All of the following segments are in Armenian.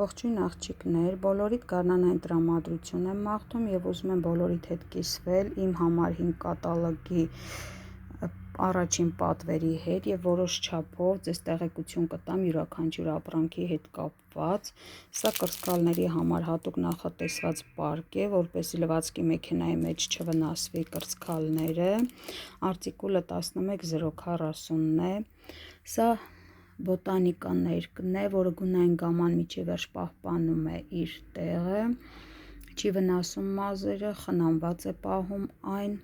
Ողջույն աղջիկներ, բոլորիդ գարնանային տրամադրություն եմ մաղթում և ուզում եմ բոլորիդ հետ կիսվել իմ համար 5 կատալոգի առաջին պատվերի հետ և որոշ չափով ձեզ տեղեկություն կտամ յուրաքանչյուր ապրանքի հետ կապված։ Սա կրծքալների համար հատուկ նախատեսված պարկ է, որպեսզի լվացքի մեքենայի մեջ չվնասվի կրծքալները։ Արտիկուլը 11040-ն է։ Սա բոտանիկա ներկն է, որը գունային գամման միջի վերջ պահպանում է իր տեղը, չի վնասում մազերը, խնամված է պահում այն։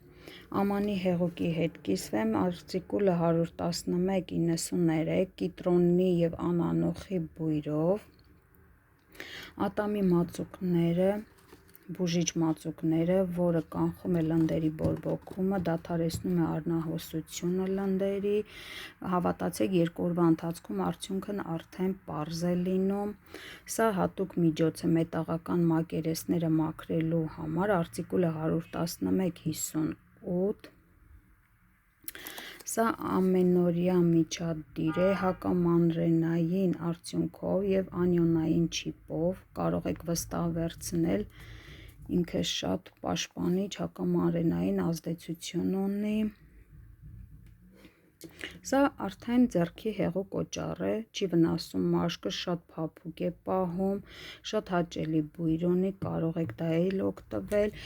Ամանի հեղուկի հետ կիսվեմ, արտիկուլը 11193 կիտրոնի և անանոխի բույրով, ատամի մածուկները, բուժիչ մածուկները, որը կանխում է լնդերի բորբոքումը, դադարեցնում է արնահոսությունը լնդերի, հավատացեք 2 օրվա ընթացքում արդյունքն արդեն պարզ է լինում։ Սա հատուկ միջոց է մետաղական մակերեսները մաքրելու համար, արտիկուլը 11158։ Սա ամենօրյա միջադիր է հակամանրենային արդյունքով և անիոնային չիպով, կարող եք վստահ վերցնել, ինքը շատ պաշտպանիչ հակամանրենային ազդեցություն ունի։ Սա արդեն ձեռքի հեղուկ օճառ է, չի վնասում մաշկը, շատ փափուկ է պահում, շատ հաճելի բույր ունի, կարող եք դա էլ օգտվել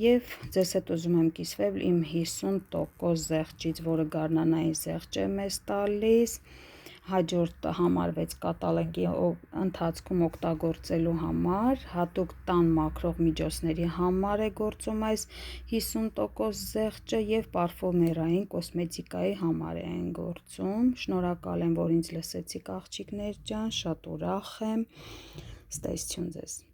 և ձեզ հետ ուզում եմ կիսվել իմ 50% զեղչից, որը գարնանային զեղչ է մեզ տալիս, հաջորդ համարվեց կատալոգի ընթացքում օգտագործելու համար, հատուկ տան մաքրող միջոցների համար է գործում այս 50% զեղչը և պարֆումերային կոսմետիկայի համար է այն գործում։ Շնորհակալ եմ, որ ինձ լսեցիք աղջիկներ ջան, շատ ուրախ եմ, ստեսություն ձեզ։